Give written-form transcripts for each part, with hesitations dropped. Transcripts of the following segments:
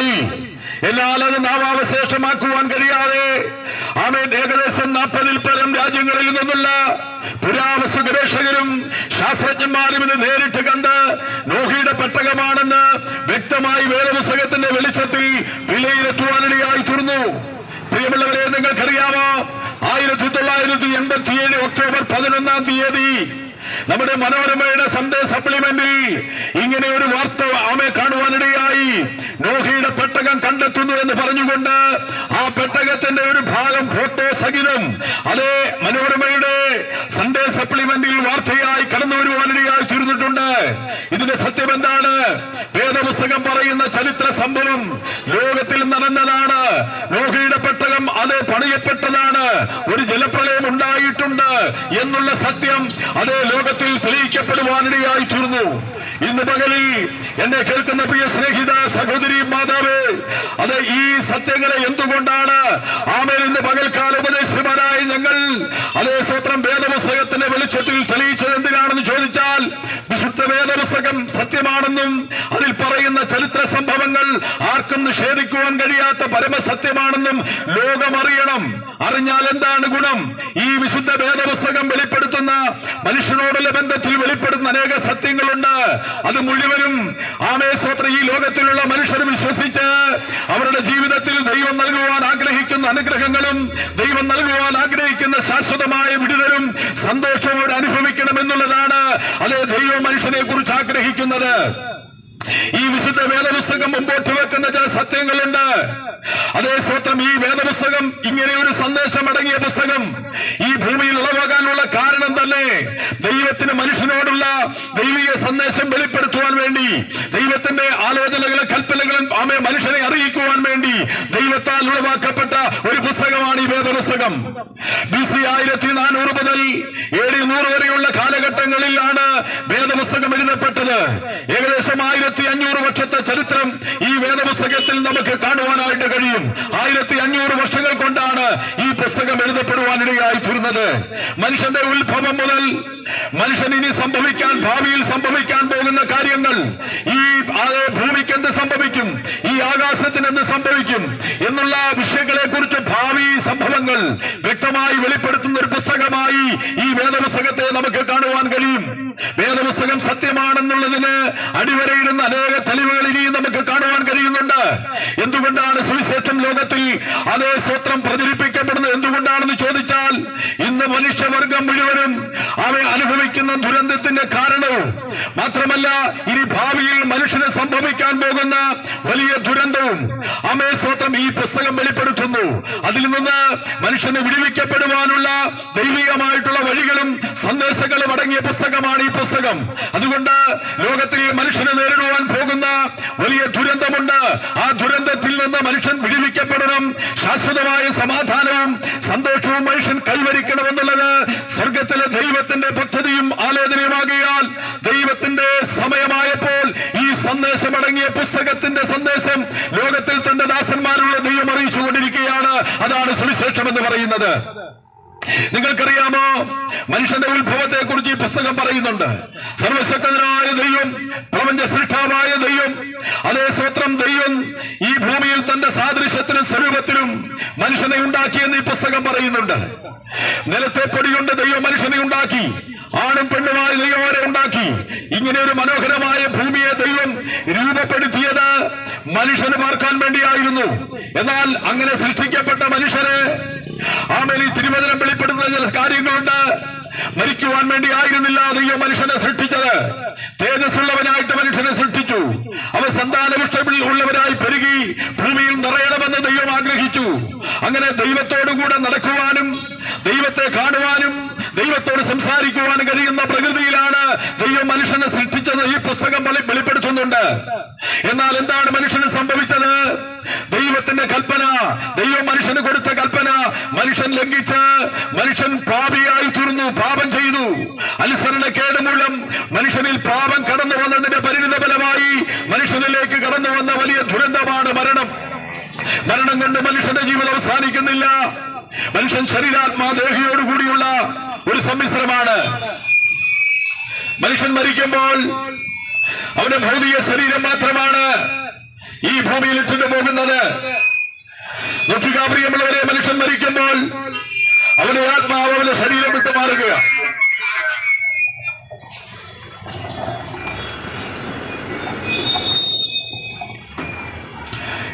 ഉണ്ടായി. എന്നാൽ അത് നാമാവശേഷമാക്കുവാൻ കഴിയാതെ ആമേൻ ഏകദേശം 40-ൽ പരം രാജ്യങ്ങളിൽ നിന്നുള്ള പുരാവസ്തു ഗവേഷകരും ശാസ്ത്രജ്ഞന്മാരും ഇത് നേരിട്ട് കണ്ട് നോഹയുടെ പെട്ടകമാണെന്ന് വ്യക്തമായി വേദപുസ്തകത്തിന്റെ വെളിച്ചത്തിൽ വിലയിരുത്തുവാനിടയായി തീർന്നു. പ്രിയമുള്ളവരെ, നിങ്ങൾക്കറിയാമോ 1987 ഒക്ടോബർ 11-ാം തീയതി നമ്മുടെ മനോരമയുടെ സൺഡേ സപ്ലിമെന്റിൽ ഇങ്ങനെ ഒരു വാർത്ത കാണുവാനിടയായി. നോഹയുടെ പെട്ടകം കണ്ടെത്തുന്നു എന്ന് പറഞ്ഞുകൊണ്ട് ആ പെട്ടകത്തിന്റെ ഒരു ഭാഗം ഫോട്ടോ സഹിതം അതേ മനോരമയുടെ സൺഡേ സപ്ലിമെന്റിൽ വാർത്തയായി കടന്നു വരുവാനിടയായി തീർന്നിട്ടുണ്ട്. ഇതിന്റെ സത്യം എന്താണ്? വേദപുസ്തകം പറയുന്ന ചരിത്ര സംഭവം ലോകത്തിൽ നടന്നതാണ്. നോഹയുടെ പെട്ടകം അത് പണിയപ്പെട്ടതാണ്. ഒരു ജലപ്രളയം ഉണ്ടായിട്ടുണ്ട് എന്നുള്ള സത്യം അതേ ലോകത്തിൽ തെളിയിക്കപ്പെടുവാനിടയായി തീർന്നു. ഇന്ന് പകലിൽ എന്നെ കേൾക്കുന്ന പ്രിയ സ്നേഹിത സഹോദരി മാതാവ്, അത് ഈ സത്യങ്ങളെ എന്തുകൊണ്ടാണ് ആമേൻ ഇന്ന് പകൽക്കാല ഉപദേശിമാരായ ഞങ്ങൾ അതേ സ്വത്രം വേദപുസ്തകത്തിന്റെ വെളിച്ചത്തിൽ തെളിയിച്ചത് എന്തിനാണെന്ന് ചോദിച്ചാൽ, വിശുദ്ധ വേദപുസ്തകം സത്യമാണെന്നും അതിൽ പറയുന്ന ചരിത്ര സംഭവങ്ങൾ ആർക്കും നിഷേധിക്കുവാൻ കഴിയാത്ത പരമസത്യമാണെന്നും ലോകം അറിയണം. അറിഞ്ഞാൽ എന്താണ് ഗുണം? ഈ വിശുദ്ധ വേദപുസ്തകം വെളിപ്പെടുത്തുന്ന മനുഷ്യനോടുള്ള ബന്ധത്തിൽ വെളിപ്പെടുന്ന അനേക സത്യങ്ങളുണ്ട്. അത് മുഴുവനും ആമേശ്വത്ര ഈ ലോകത്തിലുള്ള മനുഷ്യർ വിശ്വസിച്ച് അവരുടെ ജീവിതത്തിൽ ദൈവം നൽകുവാൻ ആഗ്രഹിക്കുന്ന അനുഗ്രഹങ്ങളും ദൈവം നൽകുവാൻ ആഗ്രഹിക്കുന്ന ശാശ്വതമായ വിടുതലും സന്തോഷത്തോടെ അനുഭവിക്കണമെന്നുള്ളതാണ് അതേ ദൈവം മനുഷ്യനെ കുറിച്ച് ആഗ്രഹിക്കുന്നത്. ഈ വിശുദ്ധ വേദപുസ്തകം മുമ്പോട്ട് വെക്കുന്ന ചില സത്യങ്ങളുണ്ട്. അതേ സ്വത്രം ഈ വേദപുസ്തകം ഇങ്ങനെ ഒരു സന്ദേശം അടങ്ങിയ പുസ്തകം ഈ ഭൂമിയിൽ ഉളവാകാനുള്ള കാരണം തന്നെ ദൈവത്തിന് മനുഷ്യനോടുള്ള ദൈവിക സന്ദേശം വെളിപ്പെടുത്തുവാൻ വേണ്ടി, ദൈവത്തിന്റെ ആലോചനകളും കൽപ്പനകളും ആമേ മനുഷ്യനെ അറിയിക്കുവാൻ വേണ്ടി ദൈവത്താൽ ഉളവാക്കപ്പെട്ട ഒരു പുസ്തകമാണ് ഈ വേദപുസ്തകം. BC 1400 മുതൽ AD 100 വരെയുള്ള കാലഘട്ടങ്ങളിലാണ് വേദപുസ്തകം എഴുതപ്പെട്ടത്. ഏകദേശം 1500 വർഷത്തെ ചരിത്രം ഈ വേദപുസ്തകത്തിൽ നമുക്ക് കാണുവാനായിട്ട് കഴിയും. 1500 വർഷങ്ങൾ കൊണ്ടാണ് ഈ പുസ്തകം എഴുതപ്പെടുവാനിടയായി തീർന്നത്. മനുഷ്യന്റെ ഉത്ഭവം മുതൽ മനുഷ്യൻ ഇനി സംഭവിക്കാൻ, ഭാവിയിൽ സംഭവിക്കാൻ പോകുന്ന കാര്യങ്ങൾ, ഈ ഭൂമിക്ക് എന്ത് സംഭവിക്കും, ഈ ആകാശത്തിന് എന്ത് സംഭവിക്കും എന്നുള്ള വിഷയങ്ങളെ കുറിച്ച് ഭാവി സംഭവങ്ങൾ വ്യക്തമായി വെളിപ്പെടുത്തുന്ന ഒരു പുസ്തകമായി ഈ വേദപുസ്തകത്തെ നമുക്ക് കാണുവാൻ കഴിയും. വേദപുസ്തകം സത്യമാണെന്നുള്ളതിന് അടിവരയിടുന്ന അനേക തെളിവുകൾ ഇനിയും നമുക്ക് കാണുവാൻ കഴിയുന്നുണ്ട്. എന്തുകൊണ്ടാണ് സുവിശേഷം ലോകത്തിൽ അതേ സ്വത്രം പ്രചരിപ്പിക്കപ്പെടുന്നത് എന്തുകൊണ്ടാണെന്ന് ചോദിച്ചാൽ, ഇന്ന് മനുഷ്യവർഗം മുഴുവനും അവ അനുഭവിക്കുന്ന ദുരന്തത്തിന്റെ കാരണവും മാത്രമല്ല ഇനി ഭാവിയിൽ മനുഷ്യന് സംഭവിക്കാൻ പോകുന്ന വലിയ ദുരന്തവും അമേ സ്വത്രം ഈ പുസ്തകം വെളിപ്പെടുത്തുന്നു. അതിൽ നിന്ന് മനുഷ്യന് വിടുവിക്കപ്പെടുവാനുള്ള ദൈവികമായിട്ടുള്ള വഴികളും സന്ദേശങ്ങളും അടങ്ങിയ പുസ്തകമാണ് ഈ പുസ്തകം. അതുകൊണ്ട് ലോകത്തിൽ മനുഷ്യനെ നേരിടുവാൻ പോകുന്ന വലിയ ദുരന്തമുണ്ട്. ആ ദുരന്തത്തിൽ നിന്ന് മനുഷ്യൻ വിടുവിക്കപ്പെടണം. ശാശ്വതമായ സമാധാനവും സന്തോഷവും മനുഷ്യൻ കൈവരിക്കണമെന്നുള്ളത് സ്വർഗത്തിലെ ദൈവത്തിന്റെ പദ്ധതിയും ആലോചനയുമാകിയാൽ ദൈവത്തിന്റെ സമയമായപ്പോൾ ഈ സന്ദേശമടങ്ങിയ പുസ്തകത്തിന്റെ സന്ദേശം ലോകത്തിൽ തന്റെ ദാസന്മാരുള്ള ദൈവം അറിയിച്ചുകൊണ്ടിരിക്കുകയാണ്. അതാണ് സുവിശേഷം എന്ന് പറയുന്നത്. നിങ്ങൾക്കറിയാമോ, മനുഷ്യന്റെ ഉത്ഭവത്തെ കുറിച്ച് ഈ പുസ്തകം പറയുന്നുണ്ട്. സർവശക്തനായ ദൈവം, പ്രപഞ്ച സൃഷ്ടാവായ ദൈവം, അതേ സ്വത്രം ദൈവം ഈ ഭൂമിയിൽ തന്റെ സാദൃശ്യത്തിനും സ്വരൂപത്തിനും മനുഷ്യനെ ഉണ്ടാക്കിയെന്ന് ഈ പുസ്തകം പറയുന്നുണ്ട്. നിലത്തെ പൊടികൊണ്ട് ദൈവം മനുഷ്യനെ ഉണ്ടാക്കി, ആണും പെണ്ണുമായി ദൈവം അവരെ ഉണ്ടാക്കി. ഇങ്ങനെ ഒരു മനോഹരമായ ഭൂമിയെ ദൈവം രൂപപ്പെടുത്തിയത് മനുഷ്യന് പാർക്കാൻ വേണ്ടിയായിരുന്നു. എന്നാൽ അങ്ങനെ സൃഷ്ടിക്കപ്പെട്ട മനുഷ്യരെ ആമേലി തിരുവചനം വെളിപ്പെടുത്തുന്ന ചില കാര്യങ്ങളുണ്ട്. മരിക്കുവാൻ വേണ്ടി ആയിരുന്നില്ല ദൈവം മനുഷ്യനെ സൃഷ്ടിച്ചത്. തേജസ്സുള്ളവനായിട്ട് മനുഷ്യനെ സൃഷ്ടിച്ചു. അവ സന്താനപുഷ്ട ഉള്ളവരായി പെരുകി ഭൂമിയിൽ നിറയണമെന്ന് ദൈവം ആഗ്രഹിച്ചു. അങ്ങനെ ദൈവത്തോടുകൂടെ നടക്കുവാനും ദൈവത്തെ കാണുവാനും ദൈവത്തോട് സംസാരിക്കുവാനും കഴിയുന്ന പ്രകൃതിയിലാണ് ദൈവം മനുഷ്യനെ സൃഷ്ടിച്ചത്. ഈ പുസ്തകം വെളിപ്പെടുത്തുന്നുണ്ട്. എന്നാൽ എന്താണ് മനുഷ്യന് സംഭവിച്ചത്? ദൈവത്തിന്റെ കൽപ്പന, ദൈവം മനുഷ്യന് കൊടുത്ത കൽപ്പന മനുഷ്യൻ ലംഘിച്ച് മനുഷ്യൻ പാപിയായി തീർന്നു, പാപം ചെയ്തു. അനുസരണക്കേട് മൂലം മനുഷ്യനിൽ പാപം കടന്നു വന്നതിന്റെ പരിണിത ഫലമായി മനുഷ്യനിലേക്ക് കടന്നു വന്ന വലിയ ദുരന്തമാണ് മരണം. മരണം കൊണ്ട് മനുഷ്യന്റെ ജീവിതം അവസാനിക്കുന്നില്ല. മനുഷ്യൻ ശരീരാത്മാദേഹിയോടുകൂടിയുള്ള ഒരു സമ്മിശ്രമാണ്. മനുഷ്യൻ മരിക്കുമ്പോൾ അവന്റെ ഭൗതിക ശരീരം മാത്രമാണ്. ഈ ഭൂമിയിൽ ഇട്ടിട്ട് പോകുന്നത്. നോക്കുക പ്രിയമുള്ളവരെ, മനുഷ്യൻ മരിക്കുമ്പോൾ അവന്റെ ആത്മാവ് അവന്റെ ശരീരം വിട്ടു മാറുക.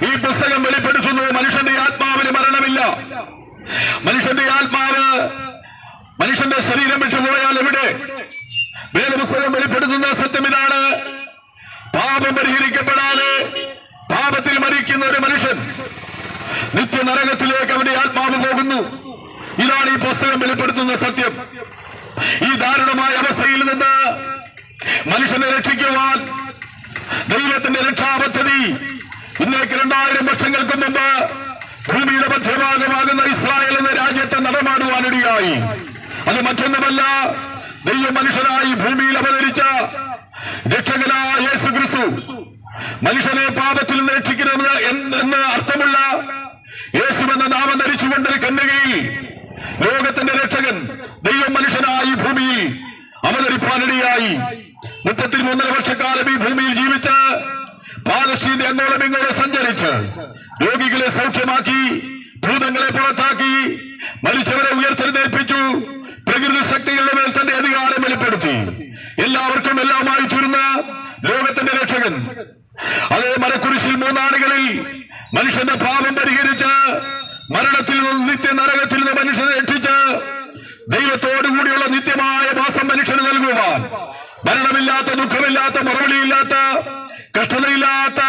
ഈ പുസ്തകം വെളിപ്പെടുത്തുന്നു മനുഷ്യന്റെ ആത്മാവിന് മരണമില്ല. മനുഷ്യന്റെ ആത്മാവ് മനുഷ്യന്റെ ശരീരം വിട്ടുപോയാൽ എവിടെ? വേദപുസ്തകം വെളിപ്പെടുത്തുന്ന സത്യം ഇതാണ്: പാപം പരിഹരിക്കപ്പെടാതെ പാപത്തിൽ മരിക്കുന്ന ഒരു മനുഷ്യൻ നിത്യനരകത്തിലേക്ക് അവന്റെ ആത്മാവ് പോകുന്നു. ഇതാണ് ഈ പുസ്തകം വെളിപ്പെടുത്തുന്ന സത്യം. ഈ ദാരുണമായ അവസ്ഥയിൽ നിന്ന് മനുഷ്യനെ രക്ഷിക്കുവാൻ ദൈവത്തിന്റെ രക്ഷാപദ്ധതി ഇന്നേക്ക് 2000 വർഷങ്ങൾക്ക് മുമ്പ് ഭൂമിയുടെ മധ്യഭാഗമാകുന്ന ഇസ്രായേൽ എന്ന രാജ്യത്തെ നടമാടുവാനിടയായി. അത് മറ്റൊന്നുമല്ല, ദൈവം മനുഷ്യനായി ഭൂമിയിൽ അവതരിച്ച രക്ഷകനായ യേശു ക്രിസ്തു. മനുഷ്യനെ പാപത്തിൽ നിന്ന് രക്ഷിക്കുന്നത് എന്ന് അർത്ഥമുള്ള യേശു എന്ന നാമം ധരിച്ചുകൊണ്ട് കന്യകയിൽ ലോകത്തിന്റെ രക്ഷകൻ ദൈവം മനുഷ്യനായി ഭൂമിയിൽ അവതരിപ്പാനിടയായി. 33 വർഷക്കാലം ഈ ഭൂമിയിൽ ജീവിച്ച് പാലസ്തീന്റെ അങ്ങോളം ഇങ്ങോളം സഞ്ചരിച്ച് രോഗികളെ സൗഖ്യമാക്കി, ഭൂതങ്ങളെ പുറത്താക്കി, മരിച്ചവരെ ഉയർത്തെഴുന്നേൽപ്പിച്ചു, പ്രകൃതി ശക്തികളുടെ മേൽ തന്റെ അധികാരം വെളിപ്പെടുത്തി എല്ലാവർക്കും എല്ലാമായി തീർന്ന ലോകത്തിന്റെ രക്ഷകൻ. അതേ മരക്കുരിശിൽ 3 ആണ്ടുകളിൽ മനുഷ്യന്റെ പാപം പരിഹരിച്ച് മരണത്തിൽ നിന്ന് നിത്യനരകത്തിൽ നിന്ന് മനുഷ്യനെ രക്ഷിച്ച് ദൈവത്തോടുകൂടിയുള്ള നിത്യമായ വാസം മനുഷ്യന് നൽകുവാൻ, മരണമില്ലാത്ത, ദുഃഖമില്ലാത്ത, മറുപടിയില്ലാത്ത, കഷ്ടതയില്ലാത്ത